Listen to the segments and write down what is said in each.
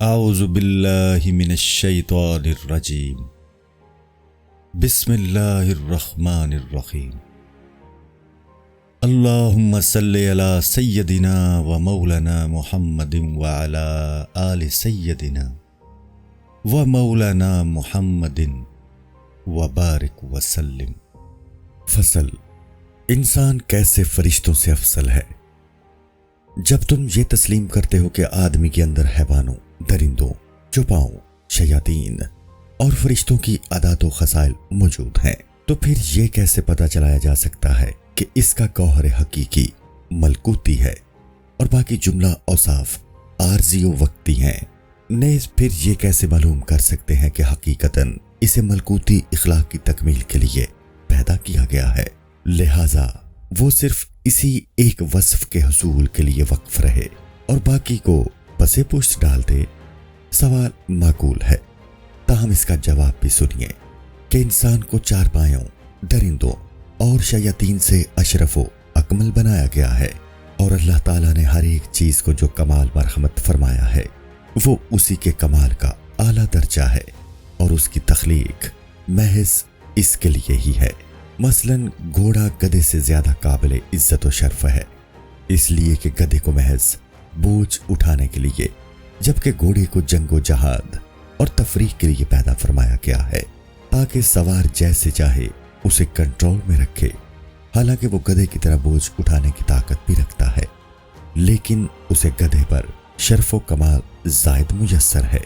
اعوذ باللہ من الشیطان الرجیم بسم اللہ الرحمن الرحیم اللہم صلی علی سیدنا و مولانا محمد وعلی آل سیدنا و مولانا محمد وبارک وسلم۔ فصل: انسان کیسے فرشتوں سے افضل ہے؟ جب تم یہ تسلیم کرتے ہو کہ آدمی کے اندر حیوانوں، درندوں، چوپاؤں، شیاطین اور فرشتوں کی عادات و خصائل موجود ہیں، تو پھر یہ کیسے پتہ چلایا جا سکتا ہے کہ اس کا گوہر حقیقی ملکوتی ہے اور باقی جملہ اوصاف عارضی و وقتی ہیں؟ نیز پھر یہ کیسے معلوم کر سکتے ہیں کہ حقیقتاً اسے ملکوتی اخلاق کی تکمیل کے لیے پیدا کیا گیا ہے، لہٰذا وہ صرف اسی ایک وصف کے حصول کے لیے وقف رہے اور باقی کو پسے پشت ڈال دے؟ سوال معقول ہے، تاہم اس کا جواب بھی سنیے کہ انسان کو چار پایوں، درندوں اور شیاطین سے اشرف و اکمل بنایا گیا ہے، اور اللہ تعالیٰ نے ہر ایک چیز کو جو کمال مرحمت فرمایا ہے وہ اسی کے کمال کا اعلیٰ درجہ ہے، اور اس کی تخلیق محض اس کے لیے ہی ہے۔ مثلاً گھوڑا گدھے سے زیادہ قابل عزت و شرف ہے، اس لیے کہ گدھے کو محض بوجھ اٹھانے کے لیے، جبکہ گھوڑے کو جنگ و جہاد اور تفریح کے لیے پیدا فرمایا گیا ہے، تاکہ سوار جیسے چاہے اسے کنٹرول میں رکھے۔ حالانکہ وہ گدھے کی طرح بوجھ اٹھانے کی طاقت بھی رکھتا ہے، لیکن اسے گدھے پر شرف و کمال زائد میسر ہے۔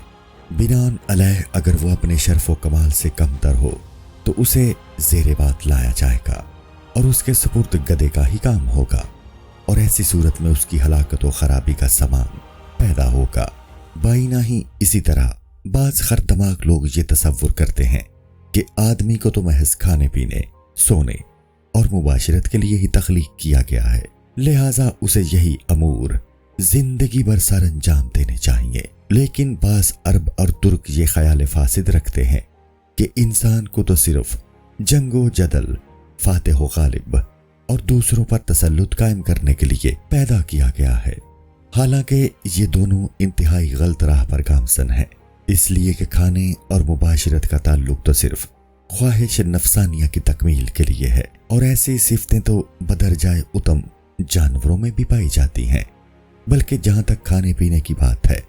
بناءً علیہ اگر وہ اپنے شرف و کمال سے کم تر ہو تو اسے زیر بات لایا جائے گا اور اس کے سپرد گدھے کا ہی کام ہوگا، اور ایسی صورت میں اس کی ہلاکت و خرابی کا سامان پیدا ہوگا۔ بائنا ہی اسی طرح بعض خردماغ لوگ یہ تصور کرتے ہیں کہ آدمی کو تو محض کھانے پینے، سونے اور مباشرت کے لیے ہی تخلیق کیا گیا ہے، لہٰذا اسے یہی امور زندگی بھر سر انجام دینے چاہیے۔ لیکن بعض عرب اور ترک یہ خیال فاسد رکھتے ہیں کہ انسان کو تو صرف جنگ و جدل، فاتح و غالب اور دوسروں پر تسلط قائم کرنے کے لیے پیدا کیا گیا ہے، حالانکہ یہ دونوں انتہائی غلط راہ پر گامزن ہیں، اس لیے کہ کھانے اور مباشرت کا تعلق تو صرف خواہش نفسانیہ کی تکمیل کے لیے ہے، اور ایسی صفتیں تو بدرجائے اتم جانوروں میں بھی پائی جاتی ہیں۔ بلکہ جہاں تک کھانے پینے کی بات ہے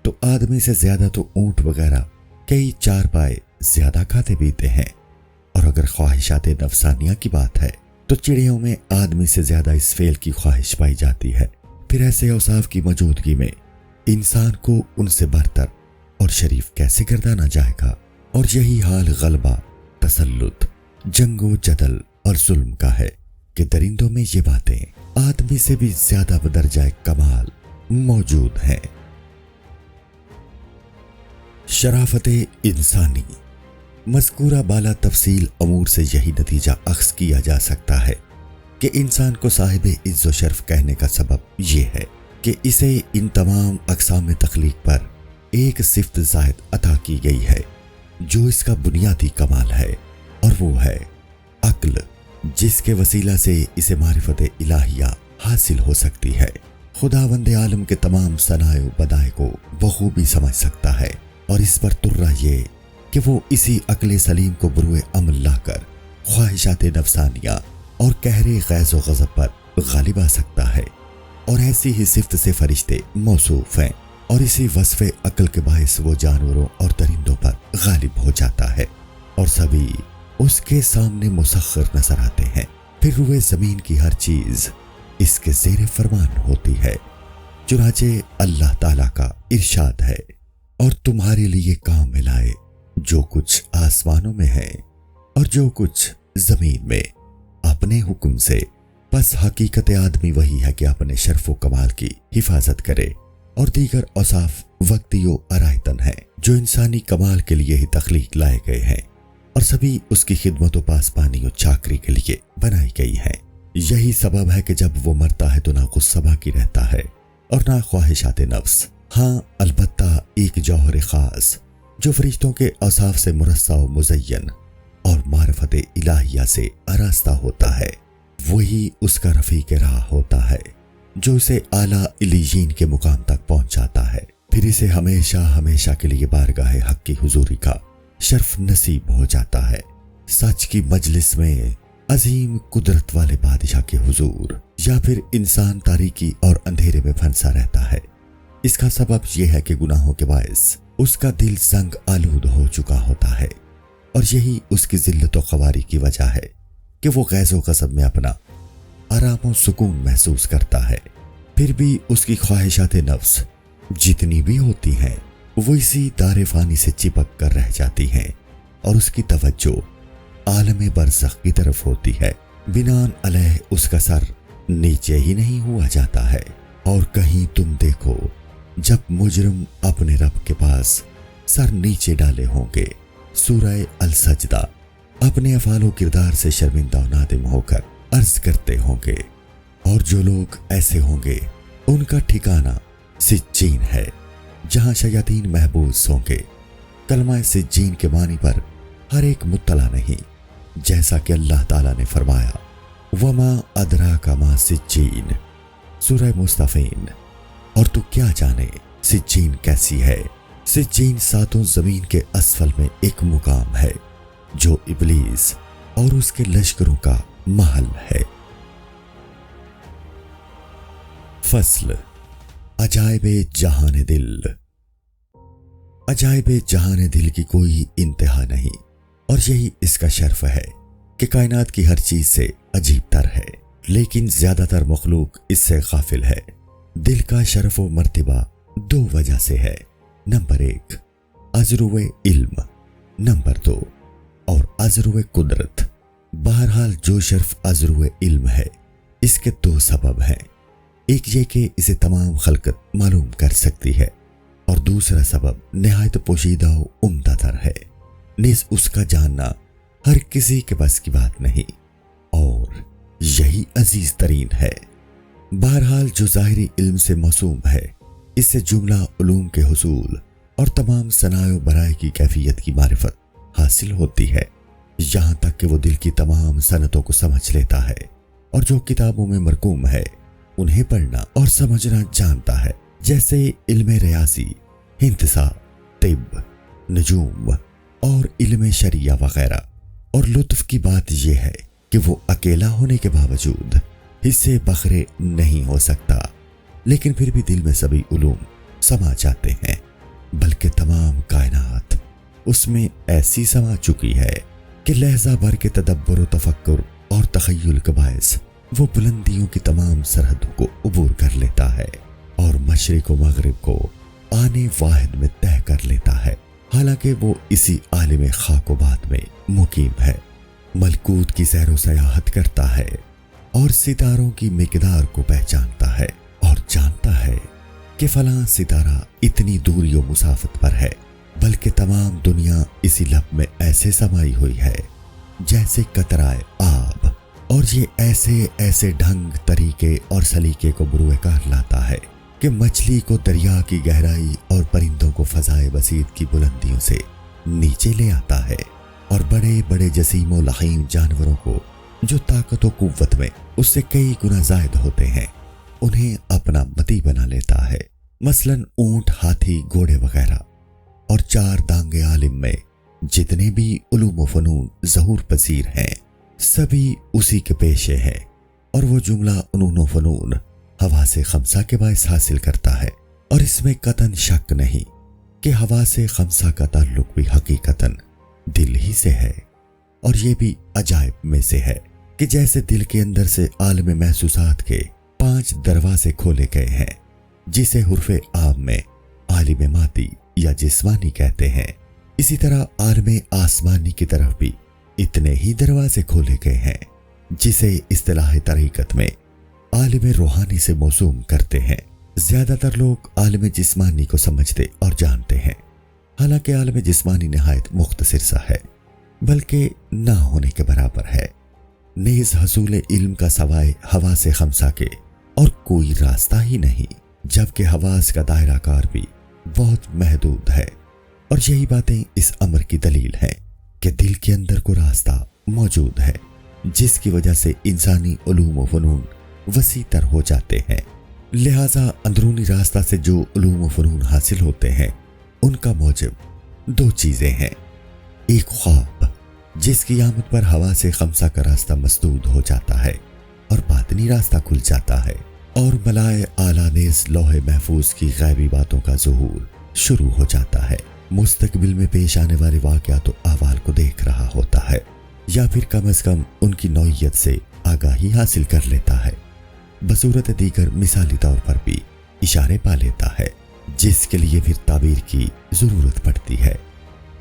تو آدمی سے زیادہ تو اونٹ وغیرہ کئی چار پائے زیادہ کھاتے پیتے ہیں، اور اگر خواہشات نفسانیہ کی بات ہے تو چڑیوں میں آدمی سے زیادہ اس فعل کی خواہش پائی جاتی ہے۔ پھر ایسے اوصاف کی موجودگی میں انسان کو ان سے برتر اور شریف کیسے گردانا جائے گا؟ اور یہی حال غلبہ، تسلط، جنگ و جدل اور ظلم کا ہے کہ درندوں میں یہ باتیں آدمی سے بھی زیادہ بدرجہ کمال موجود ہیں۔ شرافت انسانی: مذکورہ بالا تفصیل امور سے یہی نتیجہ اخذ کیا جا سکتا ہے کہ انسان کو صاحب عز و شرف کہنے کا سبب یہ ہے کہ اسے ان تمام اقسام تخلیق پر ایک صفت زائد عطا کی گئی ہے جو اس کا بنیادی کمال ہے، اور وہ ہے عقل، جس کے وسیلہ سے اسے معرفت الہیہ حاصل ہو سکتی ہے۔ خداوند عالم کے تمام صنائع و بدائع کو بخوبی سمجھ سکتا ہے، اور اس پر ترہ یہ کہ وہ اسی عقل سلیم کو بروئے عمل لا کر خواہشات نفسانیہ اور قہر غیظ و غضب پر غالب آ سکتا ہے، اور ایسی ہی صفت سے فرشتے موصوف ہیں، اور اسی وصف عقل کے باعث وہ جانوروں اور درندوں پر غالب ہو جاتا ہے، اور سبھی اس کے سامنے مسخر نظر آتے ہیں۔ پھر روئے زمین کی ہر چیز اس کے زیر فرمان ہوتی ہے، چنانچہ اللہ تعالیٰ کا ارشاد ہے، اور تمہارے لیے کام میں لائے جو کچھ آسمانوں میں ہے اور جو کچھ زمین میں اپنے حکم سے۔ بس حقیقت آدمی وہی ہے کہ اپنے شرف و کمال کی حفاظت کرے، اور دیگر اوصاف وقتی و آرائتن ہیں جو انسانی کمال کے لیے ہی تخلیق لائے گئے ہیں، اور سبھی اس کی خدمت و پاسبانی و چاکری کے لیے بنائی گئی ہیں۔ یہی سبب ہے کہ جب وہ مرتا ہے تو نہ غصہ باقی رہتا ہے اور نہ خواہشات نفس۔ ہاں البتہ ایک جوہر خاص جو فرشتوں کے اوصاف سے مرصع و مزین اور معرفت الہیہ سے آراستہ ہوتا ہے، وہی اس کا رفیق راہ ہوتا ہے جو اسے اعلیٰ علیین کے مقام تک پہنچاتا ہے۔ پھر اسے ہمیشہ ہمیشہ کے لیے بارگاہ حق کی حضوری کا شرف نصیب ہو جاتا ہے، سچ کی مجلس میں عظیم قدرت والے بادشاہ کے حضور، یا پھر انسان تاریکی اور اندھیرے میں پھنسا رہتا ہے۔ اس کا سبب یہ ہے کہ گناہوں کے باعث اس کا دل زنگ آلود ہو چکا ہوتا ہے، اور یہی اس کی ذلت و خواری کی وجہ ہے کہ وہ غیظ و غضب میں اپنا آرام و سکون محسوس کرتا ہے۔ پھر بھی اس کی خواہشات نفس جتنی بھی ہوتی ہیں وہ اسی دار فانی سے چپک کر رہ جاتی ہیں، اور اس کی توجہ عالم برزخ کی طرف ہوتی ہے۔ بناء علیہ اس کا سر نیچے ہی نہیں ہوا جاتا ہے۔ اور کہیں تم دیکھو جب مجرم اپنے رب کے پاس سر نیچے ڈالے ہوں گے، سورہ السجدہ، اپنے افعال و کردار سے شرمندہ و نادم ہو کر عرض کرتے ہوں گے، اور جو لوگ ایسے ہوں گے ان کا ٹھکانہ سجین ہے، جہاں شیاطین محبوس ہوں گے۔ کلمہ سجین کے معنی پر ہر ایک مطلع نہیں، جیسا کہ اللہ تعالیٰ نے فرمایا وَمَا أَدْرَاكَ مَا سِجِّينٌ، سورہ مستفین، اور تو کیا جانے سجین کیسی ہے۔ سجین ساتوں زمین کے اسفل میں ایک مقام ہے جو ابلیس اور اس کے لشکروں کا محل ہے۔ فصل عجائب جہان دل۔ عجائب جہان دل کی کوئی انتہا نہیں، اور یہی اس کا شرف ہے کہ کائنات کی ہر چیز سے عجیب تر ہے، لیکن زیادہ تر مخلوق اس سے غافل ہے۔ دل کا شرف و مرتبہ دو وجہ سے ہے، نمبر 1 عذرو علم، نمبر 2 اور عذرو قدرت۔ بہرحال جو شرف عذرو علم ہے اس کے دو سبب ہیں، ایک یہ کہ اسے تمام خلقت معلوم کر سکتی ہے، اور دوسرا سبب نہایت پوشیدہ و عمدہ تر ہے، نیز اس کا جاننا ہر کسی کے بس کی بات نہیں، اور یہی عزیز ترین ہے۔ بہرحال جو ظاہری علم سے موسوم ہے، اس سے جملہ علوم کے حصول اور تمام صنائع و برائے کی کیفیت کی معرفت حاصل ہوتی ہے، یہاں تک کہ وہ دل کی تمام صنعتوں کو سمجھ لیتا ہے، اور جو کتابوں میں مرقوم ہے انہیں پڑھنا اور سمجھنا جانتا ہے، جیسے علم ریاضی، ہندسہ، طب، نجوم اور علم شریعہ وغیرہ۔ اور لطف کی بات یہ ہے کہ وہ اکیلا ہونے کے باوجود حصے بخرے نہیں ہو سکتا، لیکن پھر بھی دل میں سبھی علوم سما جاتے ہیں، بلکہ تمام کائنات اس میں ایسی سما چکی ہے کہ لحظہ بھر کے تدبر و تفکر اور تخیل کے باعث وہ بلندیوں کی تمام سرحدوں کو عبور کر لیتا ہے، اور مشرق و مغرب کو آنے واحد میں طے کر لیتا ہے، حالانکہ وہ اسی عالم خاک و بات میں مقیم ہے، ملکوت کی سیر و سیاحت کرتا ہے، اور ستاروں کی مقدار کو پہچانتا ہے، اور جانتا ہے کہ فلاں ستارہ اتنی دوری و مسافت پر ہے، بلکہ تمام دنیا اسی لب میں ایسے سمائی ہوئی ہے جیسے قطرۂ آب، اور یہ ایسے ایسے ڈھنگ، طریقے اور سلیقے کو بروئے کار لاتا ہے کہ مچھلی کو دریا کی گہرائی اور پرندوں کو فضائے بسیط کی بلندیوں سے نیچے لے آتا ہے، اور بڑے بڑے جسیم و لحیم جانوروں کو جو طاقت و قوت میں اس سے کئی گنا زائد ہوتے ہیں انہیں اپنا متی بنا لیتا ہے، مثلاً اونٹ، ہاتھی، گھوڑے وغیرہ۔ اور چار دانگ عالم میں جتنے بھی علوم و فنون ظہور پذیر ہیں سبھی اسی کے پیشے ہیں، اور وہ جملہ علوم و فنون حواس خمسہ کے باعث حاصل کرتا ہے، اور اس میں قطعاً شک نہیں کہ حواس خمسہ کا تعلق بھی حقیقتاً دل ہی سے ہے، اور یہ بھی عجائب میں سے ہے کہ جیسے دل کے اندر سے عالم محسوسات کے 5 دروازے کھولے گئے ہیں، جسے حرف عام میں عالم مادی یا جسمانی کہتے ہیں، اسی طرح عالم آسمانی کی طرف بھی اتنے ہی دروازے کھولے گئے ہیں، جسے اصطلاح طریقت میں عالم روحانی سے موسوم کرتے ہیں۔ زیادہ تر لوگ عالم جسمانی کو سمجھتے اور جانتے ہیں، حالانکہ عالم جسمانی نہایت مختصر سا ہے، بلکہ نہ ہونے کے برابر ہے، نیز حصول علم کا سوائے حواس خمسہ کے اور کوئی راستہ ہی نہیں، جبکہ حواس کا دائرہ کار بھی بہت محدود ہے، اور یہی باتیں اس امر کی دلیل ہے کہ دل کے اندر کو راستہ موجود ہے، جس کی وجہ سے انسانی علوم و فنون وسیع تر ہو جاتے ہیں، لہٰذا اندرونی راستہ سے جو علوم و فنون حاصل ہوتے ہیں ان کا موجب دو چیزیں ہیں، ایک خواب جس کی آمد پر ہوا سے خمسہ کا راستہ مسدود ہو جاتا ہے اور باطنی راستہ کھل جاتا ہے، اور ملائے اعلیٰ نیز لوح محفوظ کی غیبی باتوں کا ظہور شروع ہو جاتا ہے، مستقبل میں پیش آنے والے واقعات و احوال کو دیکھ رہا ہوتا ہے، یا پھر کم از کم ان کی نوعیت سے آگاہی حاصل کر لیتا ہے، بصورت دیگر مثالی طور پر بھی اشارے پا لیتا ہے جس کے لیے پھر تعبیر کی ضرورت پڑتی ہے۔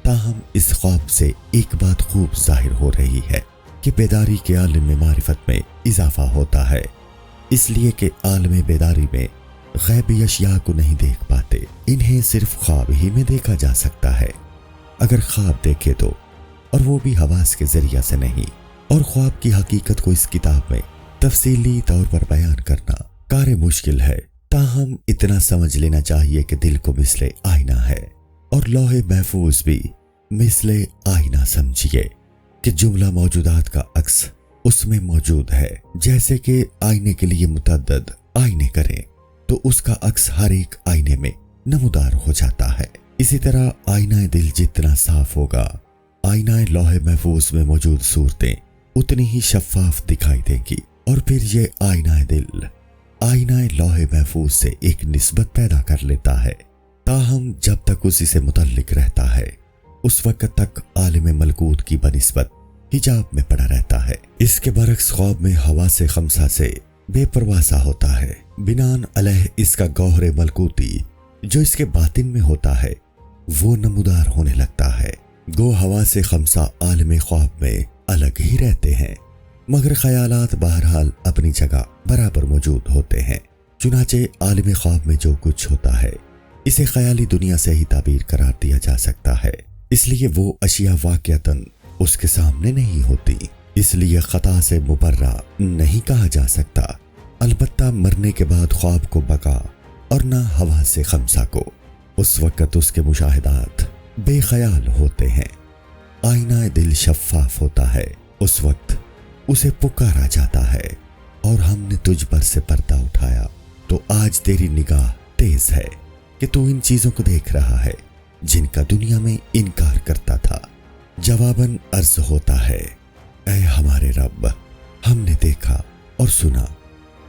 تاہم اس خواب سے ایک بات خوب ظاہر ہو رہی ہے کہ بیداری کے عالم میں معرفت میں اضافہ ہوتا ہے، اس لیے کہ عالم بیداری میں غیبی اشیاء کو نہیں دیکھ پاتے، انہیں صرف خواب ہی میں دیکھا جا سکتا ہے۔ اگر خواب دیکھے تو، اور وہ بھی حواس کے ذریعہ سے نہیں، اور خواب کی حقیقت کو اس کتاب میں تفصیلی طور پر بیان کرنا کار مشکل ہے، تاہم اتنا سمجھ لینا چاہیے کہ دل کو مثل آئینہ ہے، اور لوح محفوظ بھی مثل آئینہ سمجھیے کہ جملہ موجودات کا عکس اس میں موجود ہے، جیسے کہ آئینے کے لیے متعدد آئینے کریں تو اس کا عکس ہر ایک آئینے میں نمودار ہو جاتا ہے۔ اسی طرح آئینہ دل جتنا صاف ہوگا، آئینہ لوح محفوظ میں موجود صورتیں اتنی ہی شفاف دکھائی دیں گی، اور پھر یہ آئینہ دل آئینہ لوح محفوظ سے ایک نسبت پیدا کر لیتا ہے، تاہم جب تک اسی سے متعلق رہتا ہے اس وقت تک عالم ملکوت کی بنسبت حجاب میں پڑا رہتا ہے۔ اس کے برعکس خواب میں حواس خمسہ سے بے پرواہ سا ہوتا ہے، بناء علیہ اس کا گوہر ملکوتی جو اس کے باطن میں ہوتا ہے وہ نمودار ہونے لگتا ہے۔ گو حواس خمسہ عالم خواب میں الگ ہی رہتے ہیں، مگر خیالات بہرحال اپنی جگہ برابر موجود ہوتے ہیں، چنانچہ عالم خواب میں جو کچھ ہوتا ہے اسے خیالی دنیا سے ہی تعبیر قرار دیا جا سکتا ہے، اس لیے وہ اشیاء واقعتاً اس کے سامنے نہیں ہوتی، اس لیے خطا سے مبرہ نہیں کہا جا سکتا۔ البتہ مرنے کے بعد خواب کو بقا اور نہ حواس خمسہ کو، اس وقت اس کے مشاہدات بے خیال ہوتے ہیں، آئینہ دل شفاف ہوتا ہے، اس وقت اسے پکارا جاتا ہے، اور ہم نے تجھ پر سے پردہ اٹھایا تو آج تیری نگاہ تیز ہے کہ تو ان چیزوں کو دیکھ رہا ہے جن کا دنیا میں انکار کرتا تھا۔ جواباً عرض ہوتا ہے، اے ہمارے رب، ہم نے دیکھا اور سنا،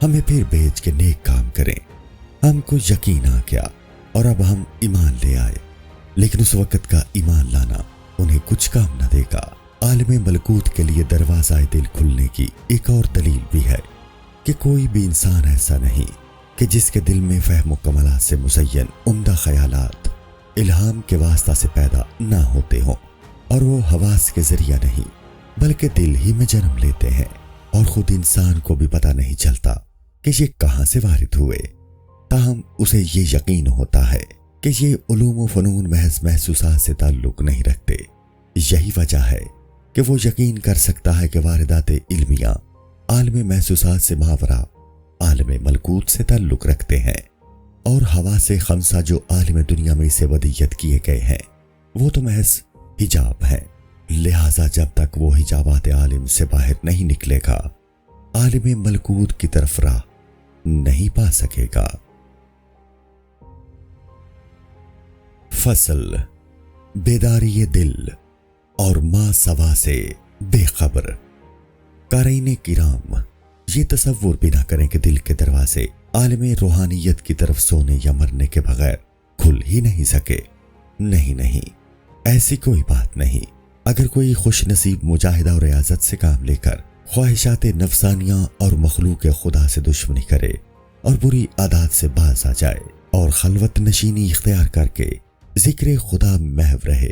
ہمیں پھر بھیج کے نیک کام کریں، ہم کو یقین آ گیا اور اب ہم ایمان لے آئے، لیکن اس وقت کا ایمان لانا انہیں کچھ کام نہ دے گا۔ عالم ملکوت کے لیے دروازہ دل کھلنے کی ایک اور دلیل بھی ہے کہ کوئی بھی انسان ایسا نہیں کہ جس کے دل میں فہم و کمالات سے مزین عمدہ خیالات الہام کے واسطہ سے پیدا نہ ہوتے ہوں، اور وہ حواس کے ذریعہ نہیں بلکہ دل ہی میں جنم لیتے ہیں، اور خود انسان کو بھی پتہ نہیں چلتا کہ یہ کہاں سے وارد ہوئے، تاہم اسے یہ یقین ہوتا ہے کہ یہ علوم و فنون محض محسوسات سے تعلق نہیں رکھتے۔ یہی وجہ ہے کہ وہ یقین کر سکتا ہے کہ واردات علمیہ عالم محسوسات سے ماورا عالم ملکوت سے تعلق رکھتے ہیں، اور حواس خمسہ جو عالم دنیا میں اسے ودیت کیے گئے ہیں وہ تو محض حجاب ہے، لہٰذا جب تک وہ حجابات عالم سے باہر نہیں نکلے گا عالم ملکوت کی طرف راہ نہیں پا سکے گا۔ فصل بیداری دل اور ما سوا سے بے خبر۔ قارئین کرام، یہ تصور بھی نہ کریں کہ دل کے دروازے عالم روحانیت کی طرف سونے یا مرنے کے بغیر کھل ہی نہیں سکے۔ نہیں، ایسی کوئی بات نہیں۔ اگر کوئی خوش نصیب مجاہدہ اور ریاضت سے کام لے کر خواہشات نفسانیہ اور مخلوق خدا سے دشمنی کرے اور بری عادات سے باز آ جائے اور خلوت نشینی اختیار کر کے ذکر خدا محو رہے،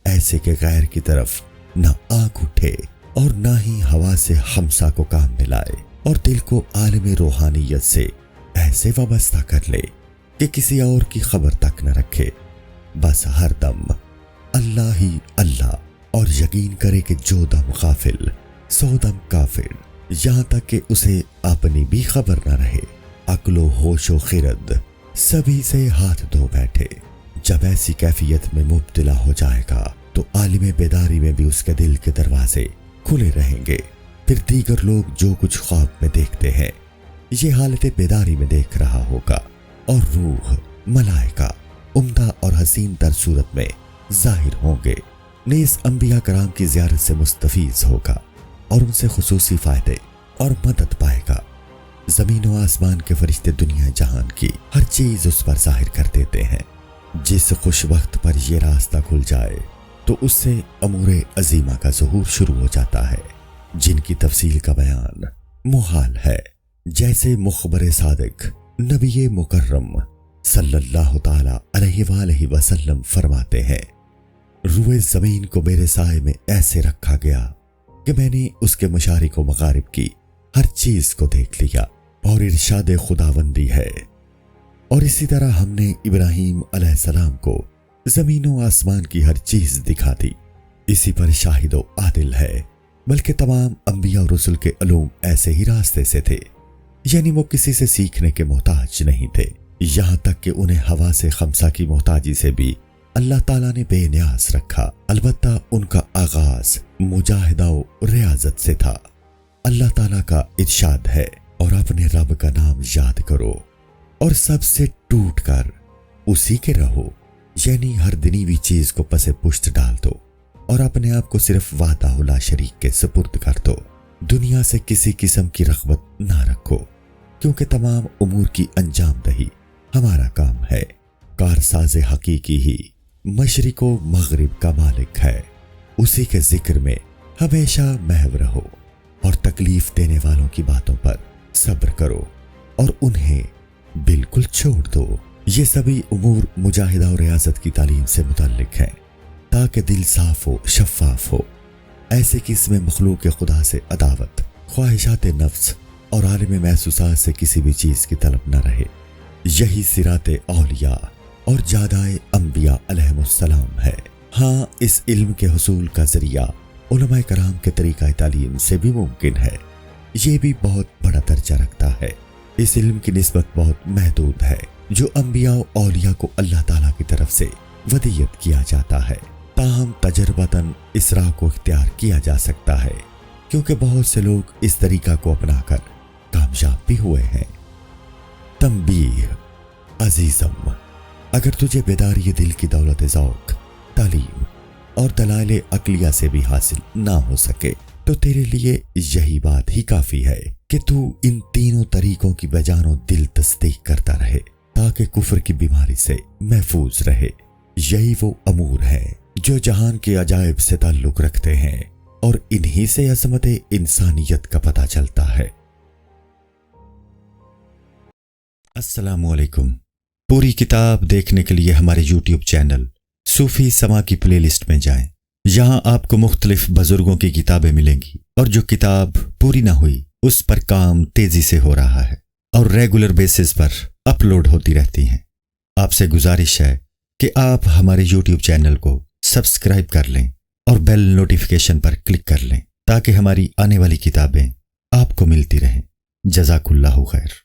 ایسے کہ غیر کی طرف نہ آنکھ اٹھے اور نہ ہی ہوا سے خمسہ کو کام میں لائے، اور دل کو عالم روحانیت سے ایسے وابستہ کر لے کہ کسی اور کی خبر تک نہ رکھے، بس ہر دم اللہ ہی اللہ، اور یقین کرے کہ جو دم غافل سو دم کافر، یہاں تک کہ اسے اپنی بھی خبر نہ رہے، عقل و ہوش و خرد سبھی سے ہاتھ دھو بیٹھے۔ جب ایسی کیفیت میں مبتلا ہو جائے گا تو عالم بیداری میں بھی اس کے دل کے دروازے کھلے رہیں گے، پھر دیگر لوگ جو کچھ خواب میں دیکھتے ہیں یہ حالت بیداری میں دیکھ رہا ہوگا اور روح ملائکہ عمدہ اور حسین تر صورت میں ظاہر ہوں گے۔ نیز انبیاء کرام کی زیارت سے مستفیض ہوگا اور ان سے خصوصی فائدے اور مدد پائے گا۔ زمین و آسمان کے فرشتے دنیا جہان کی ہر چیز اس پر ظاہر کر دیتے ہیں۔ جس خوش وقت پر یہ راستہ کھل جائے تو اس سے امور عظیمہ کا ظہور شروع ہو جاتا ہے، جن کی تفصیل کا بیان محال ہے۔ جیسے مخبر صادق نبی مکرم صلی اللہ تعالی علیہ وآلہ وسلم فرماتے ہیں، روئے زمین کو میرے سائے میں ایسے رکھا گیا کہ میں نے اس کے مشارق و مغارب کی ہر چیز کو دیکھ لیا، اور ارشاد خداوندی ہے، اور اسی طرح ہم نے ابراہیم علیہ السلام کو زمین و آسمان کی ہر چیز دکھا دی۔ اسی پر شاہد و عادل ہے، بلکہ تمام انبیاء اور رسل کے علوم ایسے ہی راستے سے تھے، یعنی وہ کسی سے سیکھنے کے محتاج نہیں تھے، یہاں تک کہ انہیں ہوا سے خمسہ کی محتاجی سے بھی اللہ تعالیٰ نے بے نیاز رکھا۔ البتہ ان کا آغاز مجاہدہ و ریاضت سے تھا۔ اللہ تعالیٰ کا ارشاد ہے، اور اپنے رب کا نام یاد کرو اور سب سے ٹوٹ کر اسی کے رہو، یعنی ہر دنیوی چیز کو پس پشت ڈال دو اور اپنے آپ کو صرف وحدہ لا شریک کے سپرد کر دو۔ دنیا سے کسی قسم کی رغبت نہ رکھو، کیونکہ تمام امور کی انجام دہی ہمارا کام ہے۔ کارساز حقیقی ہی مشرق و مغرب کا مالک ہے، اسی کے ذکر میں ہمیشہ محو رہو اور تکلیف دینے والوں کی باتوں پر صبر کرو اور انہیں بالکل چھوڑ دو۔ یہ سبھی امور مجاہدہ اور ریاضت کی تعلیم سے متعلق ہیں، تاکہ دل صاف و شفاف ہو۔ ایسے کہ اس میں مخلوق خدا سے عداوت، خواہشات نفس اور عالم محسوسات سے کسی بھی چیز کی طلب نہ رہے۔ یہی صراط اولیاء اور جادائے انبیاء علیہم السلام ہے۔ ہاں، اس علم کے حصول کا ذریعہ علماء کرام کے طریقہ تعلیم سے بھی ممکن ہے، یہ بھی بہت بڑا درجہ رکھتا ہے۔ اس علم کی نسبت بہت محدود ہے جو انبیاء و اولیاء کو اللہ تعالیٰ کی طرف سے ودیت کیا جاتا ہے، تاہم تجربتاً اس راہ کو اختیار کیا جا سکتا ہے، کیونکہ بہت سے لوگ اس طریقہ کو اپنا کر کامیاب بھی ہوئے ہیں۔ تنبیہ: عزیزم، اگر تجھے بیداری دل کی دولت ذوق، تعلیم اور دلائل عقلیہ سے بھی حاصل نہ ہو سکے تو تیرے لیے یہی بات ہی کافی ہے کہ تو ان تینوں طریقوں کی بجانو دل تصدیق کرتا رہے، تاکہ کفر کی بیماری سے محفوظ رہے۔ یہی وہ امور ہیں جو جہان کے عجائب سے تعلق رکھتے ہیں، اور انہی سے عظمت انسانیت کا پتہ چلتا ہے۔ السلام علیکم۔ پوری کتاب دیکھنے کے لیے ہمارے یوٹیوب چینل صوفی سما کی پلے لسٹ میں جائیں۔ یہاں آپ کو مختلف بزرگوں کی کتابیں ملیں گی، اور جو کتاب پوری نہ ہوئی اس پر کام تیزی سے ہو رہا ہے اور ریگولر بیسس پر اپلوڈ ہوتی رہتی ہیں۔ آپ سے گزارش ہے کہ آپ ہمارے یوٹیوب چینل کو سبسکرائب کر لیں اور بیل نوٹیفیکیشن پر کلک کر لیں، تاکہ ہماری آنے والی کتابیں آپ کو ملتی رہیں۔ جزاک اللہ خیر۔